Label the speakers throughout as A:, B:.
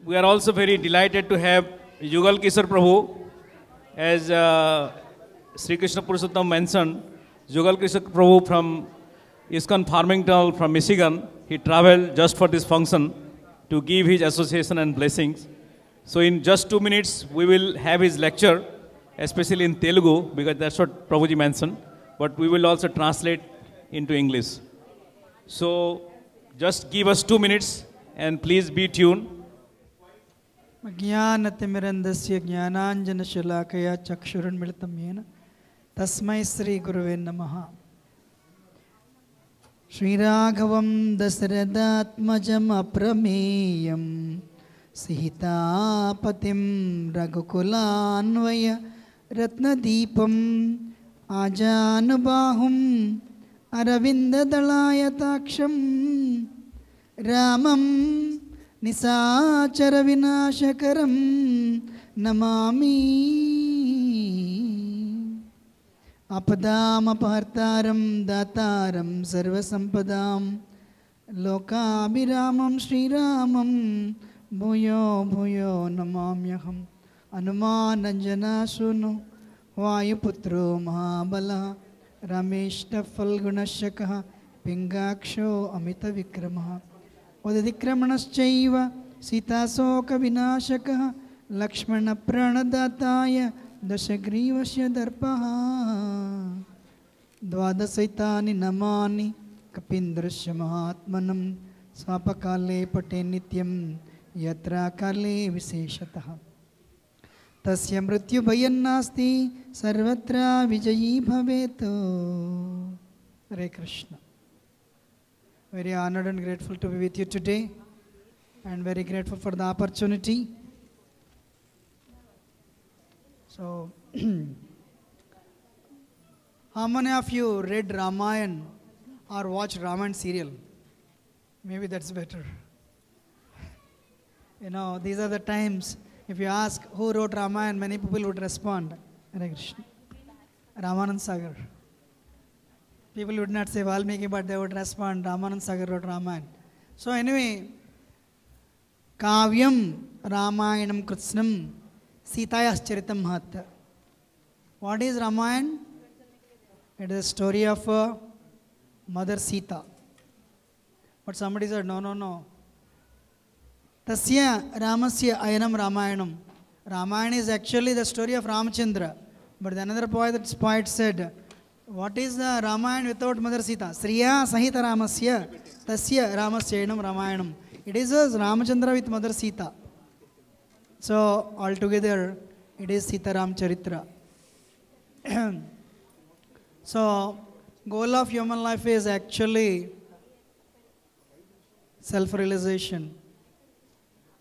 A: we are also very delighted to have Yugala Kishore prabhu. As Sri Krishna Purushottam mentioned, Yugala Kishore prabhu from ISKCON Farmington from Michigan, he traveled just for this function to give his association and blessings. So in just 2 minutes, we will have his lecture, especially in Telugu, because that's what Prabhuji mentioned. But we will also translate into English. So just give us 2 minutes and please be tuned.
B: ज्ञानतिमिरन्दस्य ज्ञानाञ्जनशलाकया चक्षुरुन्मिलितं येन तस्मै श्रीगुरवे नमः। श्रीराघवं दशरथात्मजम् अप्रमेयं सीतापतिं रघुकुलान्वय रत्नदीपम् आजानुबाहुम् अरविन्ददलायताक्षं रामं निशाचर विनाशकरं नमामि। आपदामपहर्तारं दातारं सर्वसम्पदां लोकाभिरामं श्रीरामं भूयो भूयो नमाम्यहम्। हनुमानञ्जनासूनु वायुपुत्रो महाबलः रमेष्टफल्गुणशकः पिङ्गाक्षो अमितविक्रमः उदधिक्रमणश्चैव सीताशोकविनाशकः लक्ष्मणप्राणदाताय दशग्रीवस्य दर्पः। द्वादशैतानि नमानि कपीन्द्रस्य महात्मनं स्वापकाले पठे नित्यं यत्रा काले विशेषतः तस्य मृत्युभयं नास्ति सर्वत्र विजयी भवेत्। हरे Krishna. Very honored and grateful to be with you today, and very grateful for the opportunity. So, how many of you read Ramayana or watched Ramayana serial? Maybe that's better. You know, these are the times, if you ask who wrote Ramayana, many people would respond, Hare Krishna, Ramanand Sagar. People would not say Valmiki, but they would respond, Ramanand Sagar wrote Ramayana. So anyway, Kavyam Ramayanam Kritsnam Sitayas Charitam Mahatya. What is Ramayana? It is a story of Mother Sita. But somebody said, no. Tasya Ramasya Ayanam Ramayanam. Ramayana is actually the story of Ramachandra. But another poet said, what is the Ramayana without Mother Sita? Sriya Sahita Ramasya Tasya Ramasyanam Ramayanam. It is a Ramachandra with Mother Sita. So altogether it is SitaRam Charitra. So goal of human life is actually self-realization.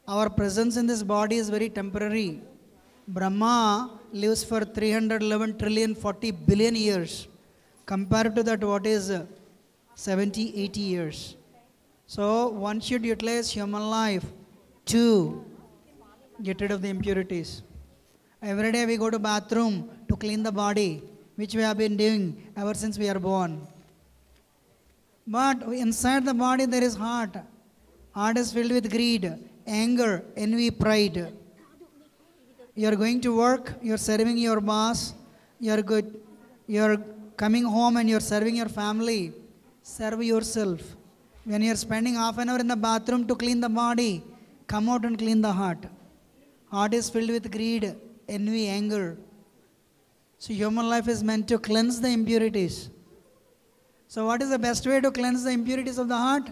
B: Our presence in this body is very temporary. Brahma lives for 311 trillion 40 billion years. Compared to that, what is 70, 80 years. So one should utilize human life to get rid of the impurities. Every day we go to bathroom to clean the body, which we have been doing ever since we are born. But inside the body there is heart. Heart is filled with greed, anger, envy, pride. You are going to work, you are serving your boss, you are coming home and you are serving your family. Serve yourself. When you are spending half an hour in the bathroom to clean the body, come out and clean the heart. Heart is filled with greed, envy, anger. So human life is meant to cleanse the impurities. So what is the best way to cleanse the impurities of the heart?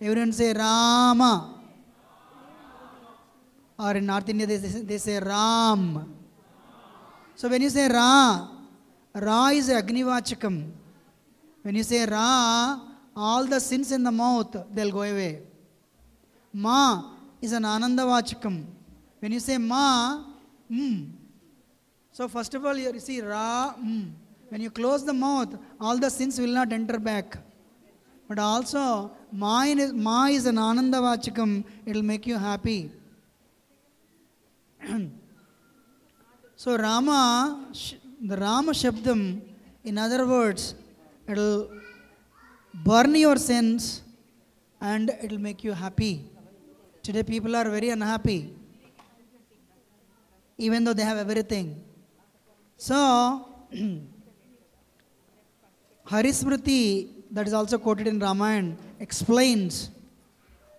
B: Everyone say Rama. Or in North India they say Ram. So when you say Ra is Agnivachakam. When you say Ra, all the sins in the mouth, they'll go away. Ma is an Anandavachakam. When you say Ma, So first of all, you see Ra, When you close the mouth, all the sins will not enter back. But also, Ma is an Anandavachakam. It will make you happy. So Rama, the Rama Shabdam, in other words, it will burn your sins and it will make you happy. Today people are very unhappy, even though they have everything. So, Harismriti, that is also quoted in Ramayana, explains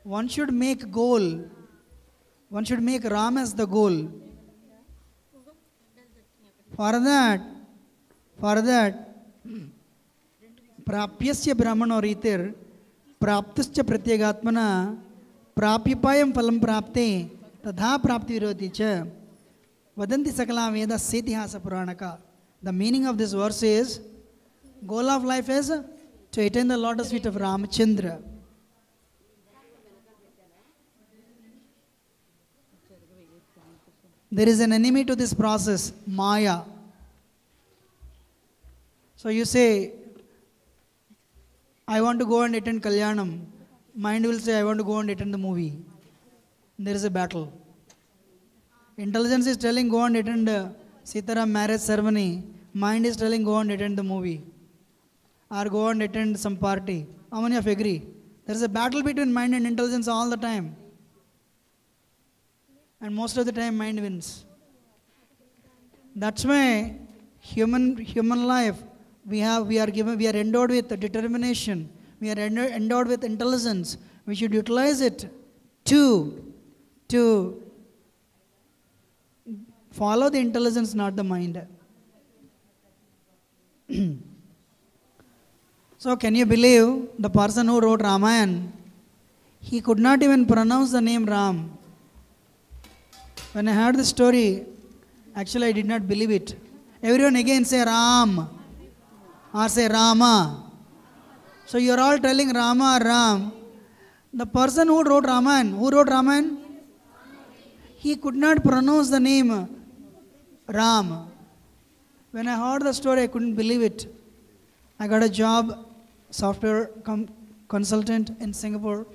B: one should make goal, one should make Ram as the goal. For that, prapyasya brahmano ritir, praptasya pratyagatmana, prapyapayam phalam prapte, tadha prapti viroti cha, vadanti sakala veda setihasa puranaka. The meaning of this verse is, goal of life is to attain the lotus feet of Ramachandra. There is an enemy to this process, Maya. So you say, I want to go and attend Kalyanam. Mind will say, I want to go and attend the movie. There is a battle. Intelligence is telling, go and attend SitaRam marriage ceremony. Mind is telling, go and attend the movie. Or go and attend some party. How many of you agree? There is a battle between mind and intelligence all the time. And most of the time mind wins. That's why human life, we are endowed with determination. We are endowed with intelligence. We should utilize it to follow the intelligence, not the mind. So can you believe the person who wrote Ramayana, he could not even pronounce the name Ram. When I heard the story, actually I did not believe it. Everyone again say Ram or say Rama. So you are all telling Rama or Ram. The person who wrote Ramayana, he could not pronounce the name Ram. When I heard the story, I couldn't believe it. I got a job, software consultant in Singapore,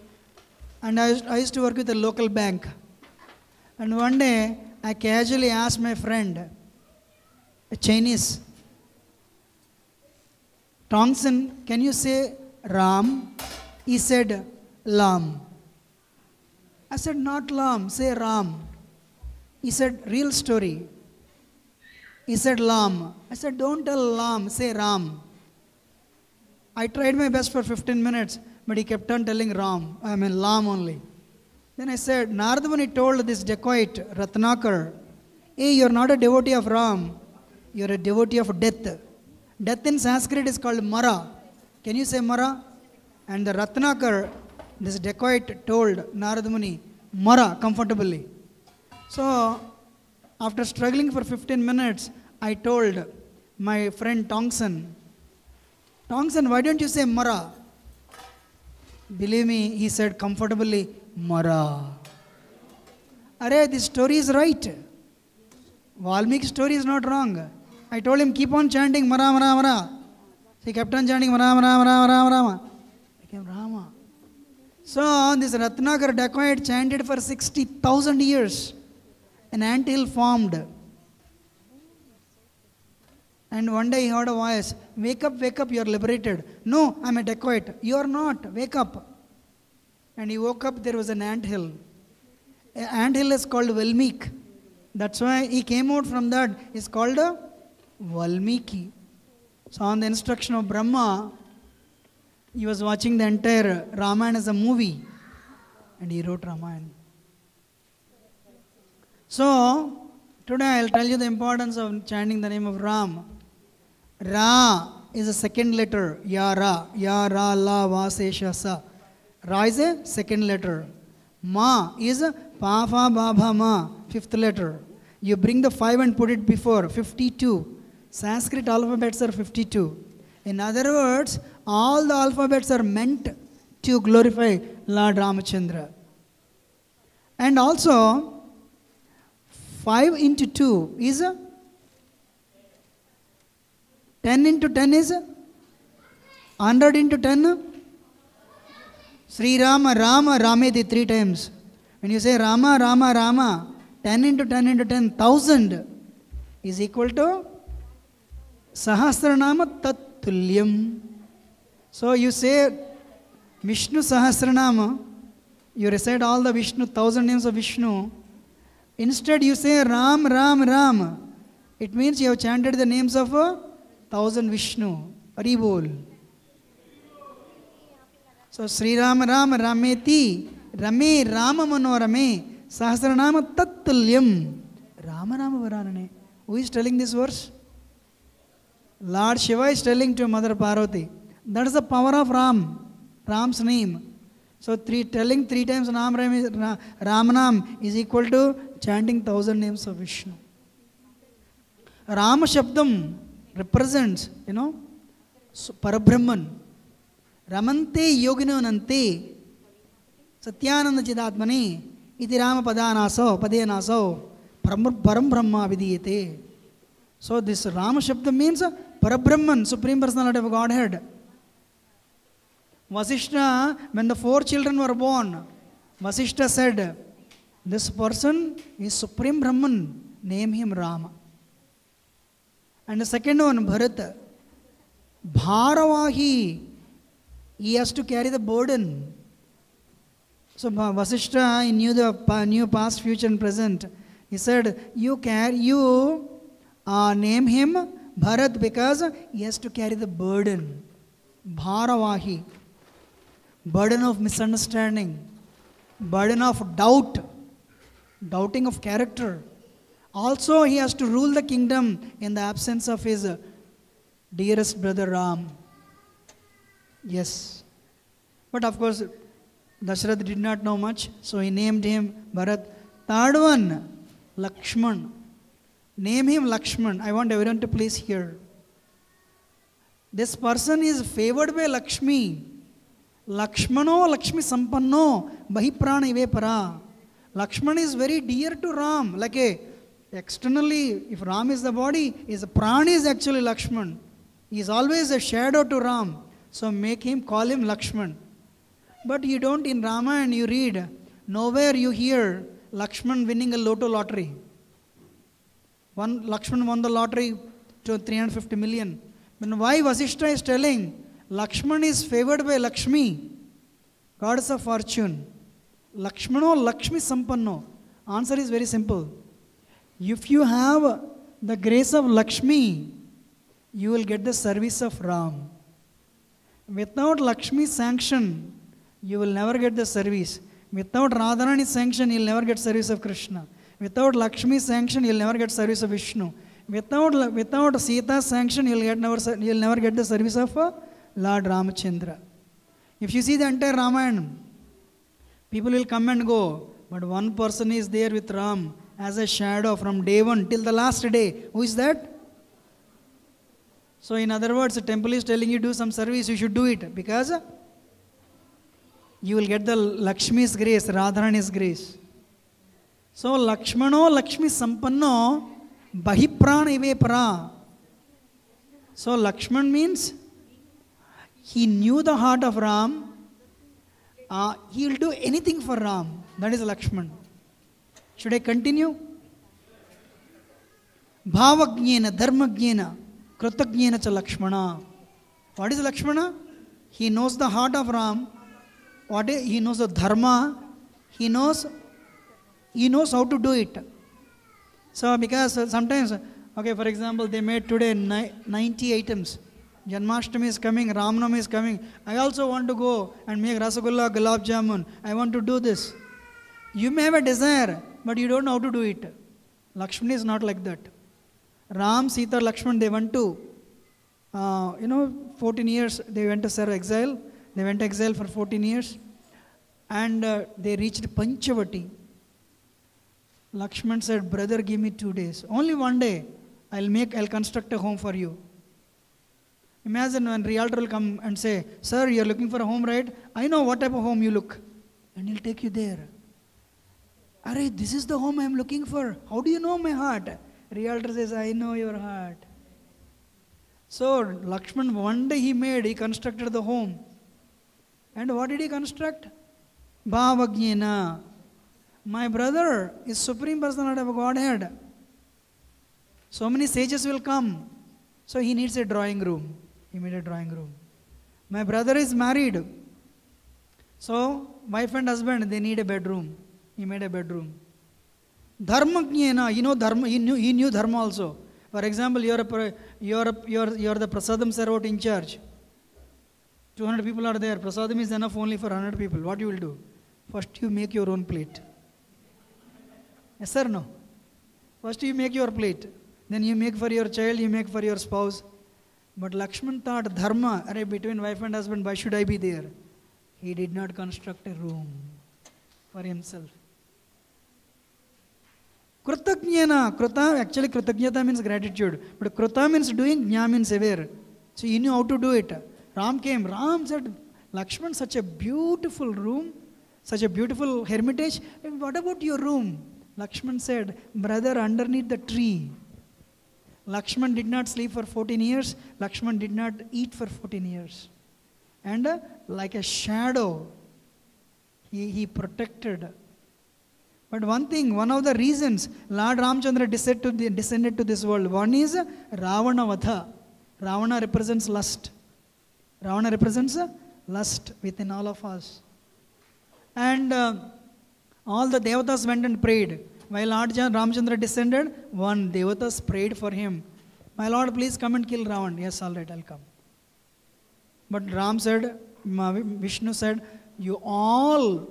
B: and I used to work with a local bank. And one day, I casually asked my friend, a Chinese, Tongson, can you say Ram? He said, Lam. I said, not Lam, say Ram. He said, real story. He said, Lam. I said, don't tell Lam, say Ram. I tried my best for 15 minutes, but he kept on telling Lam only. Then I said, Narada Muni told this dacoit, Ratnakar, hey, you're not a devotee of Ram, you're a devotee of death. Death in Sanskrit is called Mara. Can you say Mara? And the Ratnakar, this dacoit told Narada Muni, Mara, comfortably. So, after struggling for 15 minutes, I told my friend Tongson, why don't you say Mara? Believe me, he said comfortably, Mara. Arey, this story is right. Valmiki's story is not wrong. I told him, keep on chanting Mara, Mara, Mara. So he kept on chanting Mara, Mara, Mara, Mara, Mara. Became Rama. So this Ratnakar dacoit chanted for 60,000 years. An anthill formed. And one day he heard a voice, wake up, you are liberated. No, I am a dacoit. You are not, wake up. And he woke up, there was an anthill. An anthill is called Valmiki. That's why he came out from that. It's called a Valmiki. So on the instruction of Brahma, he was watching the entire Ramayana as a movie. And he wrote Ramayana. So, today I will tell you the importance of chanting the name of Ram. Ra is a second letter. Ya, Ra, La, Va, Se, Sha, Sa. Ra is a second letter. Ma is Pa, Fa, Ba, Bha, Ma, fifth letter. You bring the 5 and put it before, 52. Sanskrit alphabets are 52. In other words, all the alphabets are meant to glorify Lord Ramachandra. And also, 5 into 2 is 10 into 10 is 100 into 10. Sri Rama, Rama, Rameti 3 times. When you say Rama, Rama, Rama, 10 into 10 into 10, 1000 is equal to Sahasranama Tat Tulyam. So you say Vishnu Sahasranama, you recite all the Vishnu, 1,000 names of Vishnu. Instead you say Ram, Ram, Ram. It means you have chanted the names of 1,000 Vishnu. Hari Bol. So Sri Ram Ram Rameti Rame Rama Manorame Sahasranama Tattulyam. Rama Rama Varanane. Who is telling this verse? Lord Shiva is telling to Mother Parvati. That is the power of Ram. Ram's name. So telling 3 times Ram is equal to chanting 1,000 names of Vishnu. Rama Shabdam represents, Parabrahman. Ramante yogino nante Satyananda Chidatmani iti Rama padanaso padanaso param brahma vidiyate. So this Rama Shabda means Parabrahman, Supreme Personality of Godhead. Vasishta, when the 4 children were born, Vasishta said, this person is Supreme Brahman, name him Rama. And the second one, Bharata, Bharavahi, he has to carry the burden. So Vasishta, he knew the past, future and present. He said, you name him Bharat because he has to carry the burden. Bharavahi. Burden of misunderstanding. Burden of doubt. Doubting of character. Also he has to rule the kingdom in the absence of his dearest brother Ram. Yes. But of course, Dasharath did not know much, so he named him Bharat. Third one, Lakshman. Name him Lakshman. I want everyone to please hear. This person is favored by Lakshmi. Lakshmano Lakshmi Sampanno Bahiprana Ive Para. Lakshman is very dear to Ram. Externally, if Ram is the body, his prana is actually Lakshman. He is always a shadow to Ram. So call him Lakshman. But you don't, in Ramayana you read, nowhere you hear Lakshman winning a lotto lottery. Lakshman won the lottery to 350 million. But why Vasishta is telling Lakshman is favored by Lakshmi, goddess of fortune. Lakshmano Lakshmi Sampanno. Answer is very simple. If you have the grace of Lakshmi, you will get the service of Ram. Without Lakshmi's sanction, you will never get the service. Without Radharani's sanction, you will never get service of Krishna. Without Lakshmi's sanction, you will never get service of Vishnu. Without Sita's sanction, you will never get the service of Lord Ramachandra. If you see the entire Ramayana, people will come and go, but one person is there with Ram as a shadow from day 1 till the last day. Who is that? So in other words, the temple is telling you do some service, you should do it because you will get the Lakshmi's grace, Radharani's grace. So Lakshmano Lakshmi Sampanno Bahiprana Ive Para. So Lakshman means he knew the heart of Ram. He will do anything for Ram. That is Lakshman. Should I continue? Bhavajnena Dharmajnena Kritajnena cha Lakshmana. What is Lakshmana? He knows the heart of Ram. He knows the dharma. He knows how to do it. So because sometimes, for example, they made today 90 items. Janmashtami is coming, Ramnam is coming. I also want to go and make Rasagulla, Gulab Jamun. I want to do this. You may have a desire, but you don't know how to do it. Lakshmana is not like that. Ram, Sita, Lakshman, they went to, 14 years, they went to serve exile. They went to exile for 14 years. And they reached Panchavati. Lakshman said, brother, give me 2 days. Only 1 day, I'll construct a home for you. Imagine when realtor will come and say, sir, you're looking for a home, right? I know what type of home you look. And he'll take you there. Arey, this is the home I'm looking for. How do you know my heart? Realtor says, I know your heart. So Lakshman, 1 day he constructed the home. And what did he construct? Bhavajnena. My brother is Supreme Personality of Godhead. So many sages will come. So he needs a drawing room. He made a drawing room. My brother is married. So, wife and husband, they need a bedroom. He made a bedroom. Dharma jnana, you know dharma, he knew dharma also. For example, you're the prasadam servant in charge. 200 people are there. Prasadam is enough only for 100 people. What you will do? First you make your own plate. Yes or no? First you make your plate. Then you make for your child, you make for your spouse. But Lakshman thought, dharma, between wife and husband, why should I be there? He did not construct a room for himself. Krutajnana, Kruta, actually Krutajnata means gratitude. But Kruta means doing, Jna means aware. So he knew how to do it. Ram came. Ram said, Lakshman, such a beautiful room, such a beautiful hermitage. What about your room? Lakshman said, brother, underneath the tree. Lakshman did not sleep for 14 years. Lakshman did not eat for 14 years. And like a shadow, he protected. But one thing, one of the reasons Lord Ramchandra descended to this world, one is Ravana Vadha. Ravana represents lust. Ravana represents lust within all of us. And all the Devatas went and prayed. While Lord Ramchandra descended, one Devatas prayed for him. My Lord, please come and kill Ravan. Yes, all right, I'll come. But Ram said, Vishnu said, you all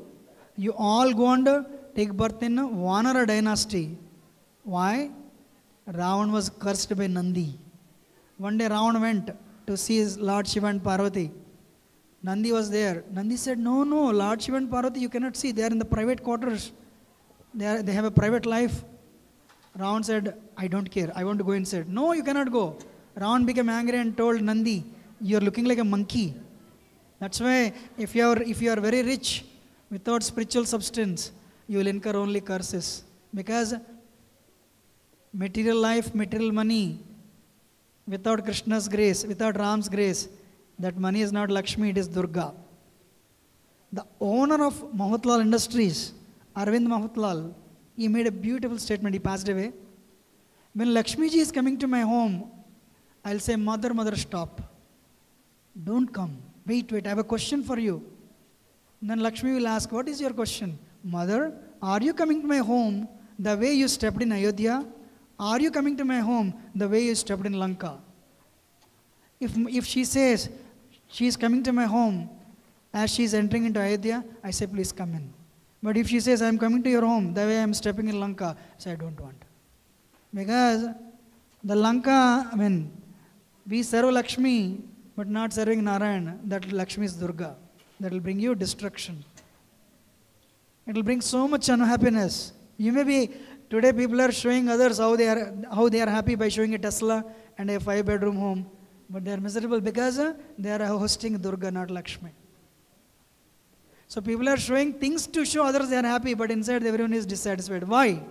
B: go and take birth in Vanara dynasty. Why? Ravan was cursed by Nandi. One day Ravan went to see his Lord Shiva and Parvati. Nandi was there. Nandi said, no, Lord Shiva and Parvati you cannot see. They are in the private quarters. They have a private life. Ravan said, I don't care. I want to go inside. No, you cannot go. Ravan became angry and told Nandi, you are looking like a monkey. That's why if you are very rich, without spiritual substance, you will incur only curses. Because material life, material money, without Krishna's grace, without Ram's grace, that money is not Lakshmi, it is Durga. The owner of Mahatlal Industries, Arvind Mahatlal, he made a beautiful statement. He passed away. When Lakshmi ji is coming to my home, I'll say, mother, stop. Don't come. Wait, I have a question for you. And then Lakshmi will ask, what is your question? Mother, are you coming to my home the way you stepped in Ayodhya? Are you coming to my home the way you stepped in Lanka? If she says she is coming to my home as she is entering into Ayodhya, I say, please come in. But if she says, I am coming to your home the way I am stepping in Lanka, I say, I don't want. Because the Lanka, we serve Lakshmi, but not serving Narayan, that Lakshmi is Durga. That will bring you destruction. It will bring so much unhappiness. You may be, today people are showing others how they are happy by showing a Tesla and a 5-bedroom home. But they are miserable because they are hosting Durga, not Lakshmi. So people are showing things to show others they are happy, but inside everyone is dissatisfied. Why?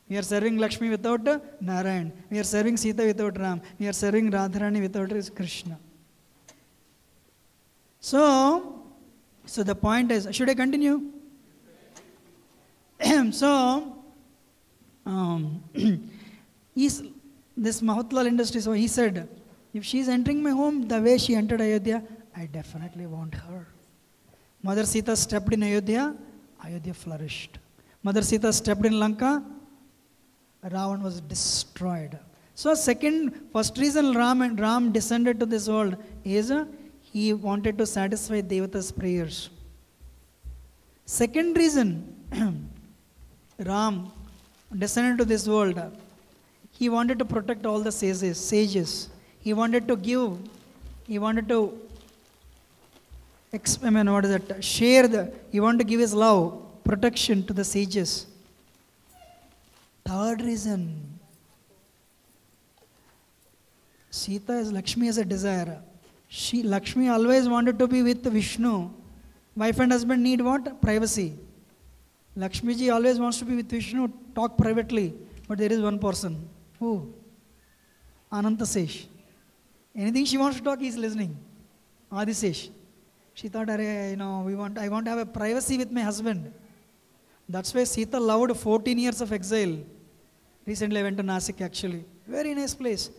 B: We are serving Lakshmi without Narayan. We are serving Sita without Ram. We are serving Radharani without Krishna. So the point is, should I continue? So, this Mahatlal Industry, so he said, if she is entering my home the way she entered Ayodhya, I definitely want her. Mother Sita stepped in Ayodhya, Ayodhya flourished. Mother Sita stepped in Lanka, Ravan was destroyed. So first reason Ram descended to this world is he wanted to satisfy Devata's prayers. Second reason Ram descended to this world, he wanted to protect all the sages. He wanted to he wanted to give his love, protection to the sages. Third reason, Sita is Lakshmi as a desire. Lakshmi always wanted to be with Vishnu. Wife and husband need what? Privacy. Lakshmi ji always wants to be with Vishnu, talk privately. But there is one person. Who? Anantasesh. Anything she wants to talk, he is listening. Adisesh. She thought, I want to have a privacy with my husband. That's why Sita loved 14 years of exile. Recently I went to Nasik actually. Very nice place.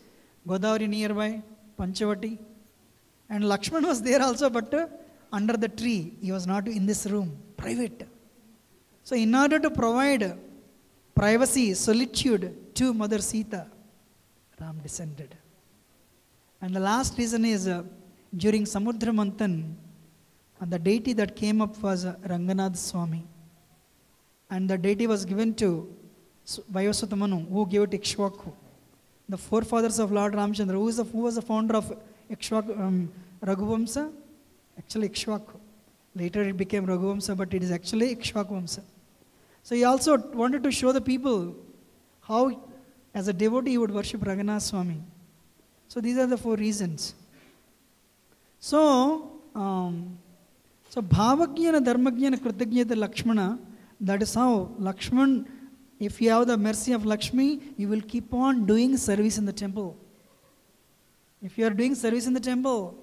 B: Godavari nearby, Panchavati. And Lakshman was there also, but under the tree. He was not in this room, private. So in order to provide privacy, solitude to Mother Sita, Ram descended. And the last reason is during Samudra Manthan, the deity that came up was Ranganath Swami. And the deity was given to Vayaswata Manu, who gave it Ikshvaku. The forefathers of Lord Ramchandra. Who was the founder of Raghuvamsa? Actually Ikshvaku. Later it became Raghuvamsa, but it is actually Ikshvaku Vamsa. So he also wanted to show the people how, as a devotee, he would worship Ranganath Swami. So these are the 4 reasons. So Bhavagyana, Dharmagyana, Krityagyata, Lakshmana, that is how Lakshman, if you have the mercy of Lakshmi, you will keep on doing service in the temple. If you are doing service in the temple,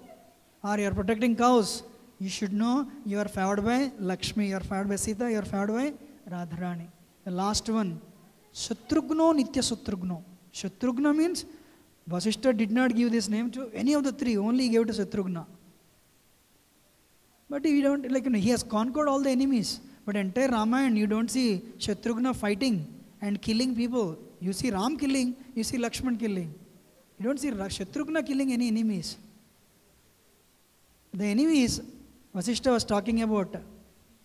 B: or you are protecting cows, you should know you are favored by Lakshmi, you are favored by Sita, you are favored by Radharani. The last one, Shatrugno Nitya Shatrugno. Shatrugna means Vasishta did not give this name to any of the 3, only he gave it to Shatrugna. But he don't, he has conquered all the enemies. But entire Ramayana, you don't see Shatrugna fighting and killing people. You see Ram killing, you see Lakshman killing. You don't see Shatrugna killing any enemies. The enemies Vasishta was talking about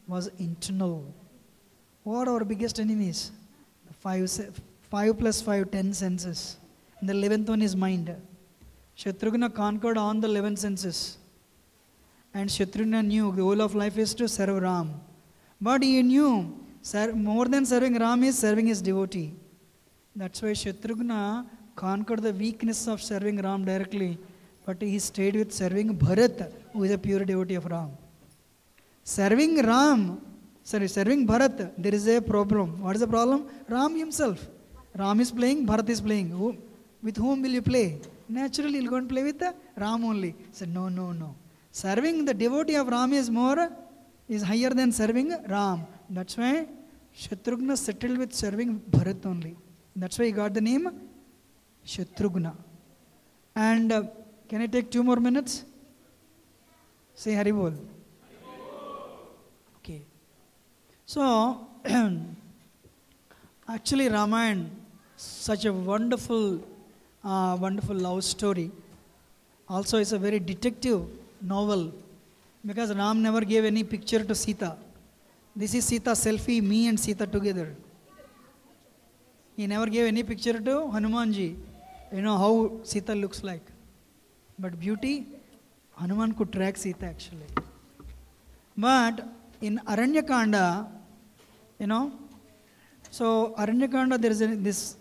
B: was internal. What are our biggest enemies? 5 plus 5, 10 senses. And the 11th one is mind. Shatrugna conquered on the 11 senses. And Shatrugna knew the goal of life is to serve Ram. But he knew more than serving Ram is serving his devotee. That's why Shatrugna conquered the weakness of serving Ram directly. But he stayed with serving Bharat, who is a pure devotee of Ram. Serving Bharat, there is a problem. What is the problem? Ram himself. Ram is playing, Bharat is playing. With whom will you play? Naturally, you'll go and play with Ram only. He said, no. Serving the devotee of Ram is higher than serving Ram. That's why Shatrugna settled with serving Bharat only. That's why he got the name Shatrugna. And can I take 2 more minutes? Say Haribol. Okay. So, actually Ramayana, such a wonderful love story. Also, it's a very detective novel, because Ram never gave any picture to Sita. This is Sita selfie, me and Sita together. He never gave any picture to Hanumanji. You know how Sita looks like. But beauty, Hanuman could track Sita actually. But in Aranyakanda, so Aranyakanda, there is this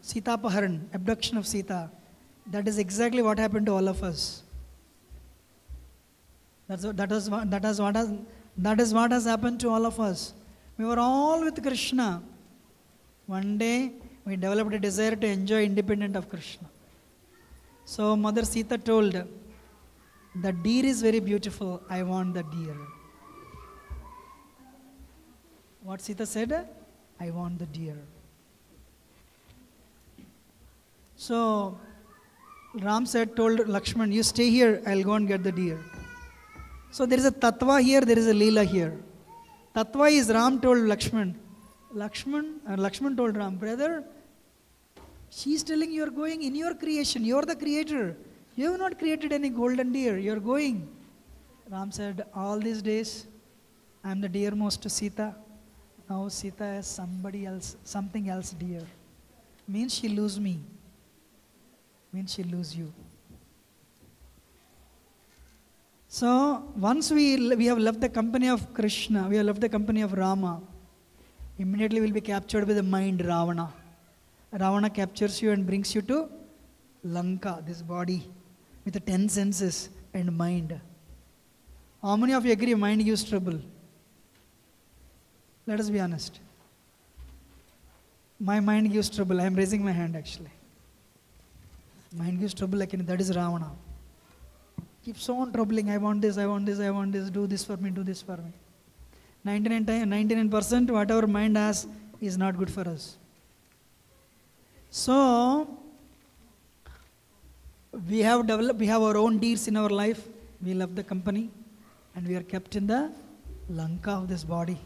B: Sita Paharan, abduction of Sita. That is exactly what happened to all of us. That is what has happened to all of us. We were all with Krishna. One day, we developed a desire to enjoy independent of Krishna. So Mother Sita told, the deer is very beautiful, I want the deer. What Sita said? I want the deer. So Ram told Lakshman, you stay here, I'll go and get the deer. So there is a tattva here, there is a leela here. Tattva is Ram told Lakshman. Lakshman told Ram, brother, she's telling you are going in your creation, you are the creator. You have not created any golden deer, you are going. Ram said, all these days, I am the dearmost to Sita. Now Sita is something else dear. Means she lose me. Means she lose you. So once we have left the company of Krishna, we have left the company of Rama, immediately we will be captured by the mind Ravana. Ravana captures you and brings you to Lanka, this body, with the 10 senses and mind. How many of you agree mind gives trouble? Let us be honest. My mind gives trouble. I am raising my hand actually. Mind gives trouble, that is Ravana. Keeps on troubling, I want this, I want this, I want this, do this for me, do this for me. 99% whatever mind has is not good for us. So, we have our own deeds in our life. We love the company. and we are kept in the Lanka of this body.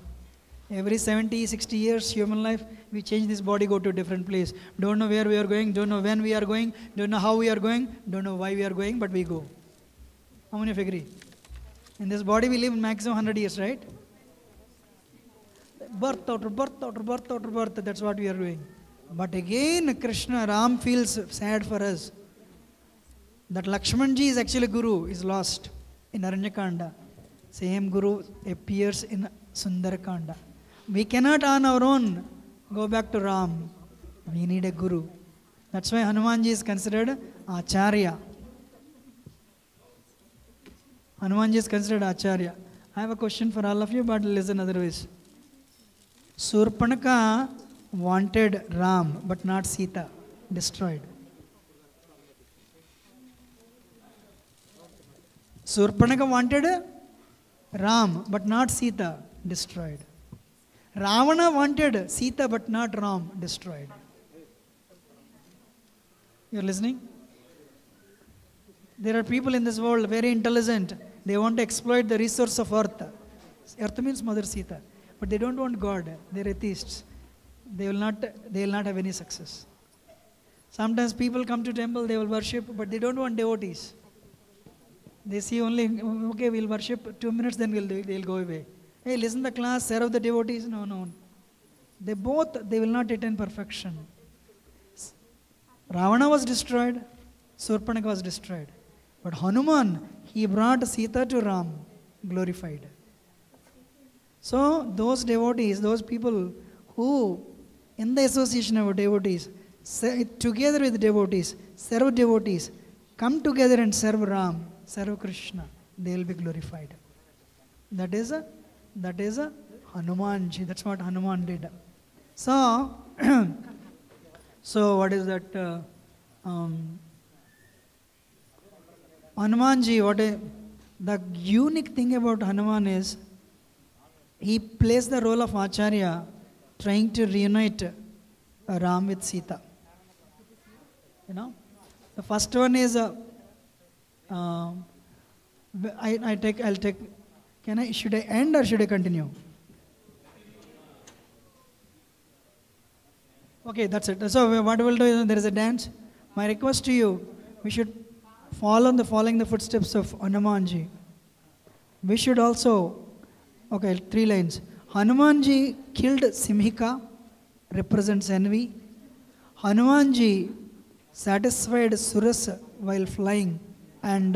B: Every 70, 60 years, human life, we change this body, go to a different place. Don't know where we are going, don't know when we are going, don't know how we are going, don't know why we are going, but we go. How many of you agree? In this body, we live maximum 100 years, right? Birth after birth after birth after birth, that's what we are doing. But again, Krishna, Ram feels sad for us. That Lakshmanji is actually Guru, is lost in Aranyakanda. Same Guru appears in Sundarakanda. We cannot on our own go back to Ram. We need a Guru. That's why Hanumanji is considered Acharya. Hanumanji is considered Acharya. I have a question for all of you, but listen otherwise. Surpanaka wanted Ram, but not Sita, destroyed. Surpanaka wanted Ram, but not Sita, destroyed. Ravana wanted Sita, but not Ram, destroyed. You are listening? There are people in this world very intelligent. They want to exploit the resource of earth. Earth means Mother Sita. But they don't want God. They are atheists. They will not have any success. Sometimes people come to temple, they will worship, but they don't want devotees. They see only, okay, we'll worship 2 minutes, then they'll go away. Hey, listen to the class, serve the devotees. No. They will not attain perfection. Ravana was destroyed, Surpanaka was destroyed. But Hanuman, he brought Sita to Ram, glorified. So those devotees, those people who, in the association of devotees, together with devotees, serve devotees, come together and serve Ram, serve Krishna, they will be glorified. That is a Hanumanji. That's what Hanuman did. So, so what is that? Hanumanji, the unique thing about Hanuman is, he plays the role of Acharya, trying to reunite Ram with Sita. You know, the first one is I'll take. Should I end or should I continue? Okay, that's it. So what we'll do is there is a dance. My request to you, we should following the footsteps of Hanumanji. We should also, okay, 3 lines. Hanumanji killed Simhika, represents envy. Hanumanji satisfied Suras while flying, and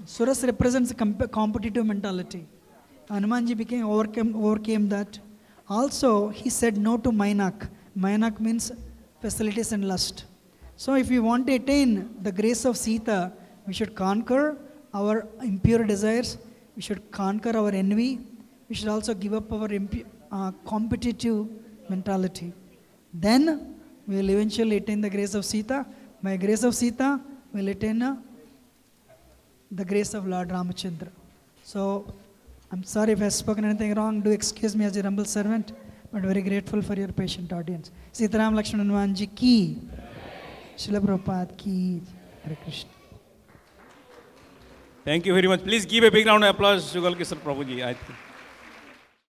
B: Suras represents competitive mentality. Hanumanji overcame that. Also, he said no to Mainak. Mainak means facilities and lust. So if we want to attain the grace of Sita, we should conquer our impure desires. We should conquer our envy. We should also give up our competitive mentality. Then we will eventually attain the grace of Sita. By grace of Sita, we will attain the grace of Lord Ramachandra. So, I'm sorry if I have spoken anything wrong. Do excuse me as your humble servant, but very grateful for your patient audience. SitaRam Lakshman Hanumanji ki, Srila Prabhupada ki, Hare Krishna.
A: Thank you very much. Please give a big round of applause, Yugala Kishore prabhu ji.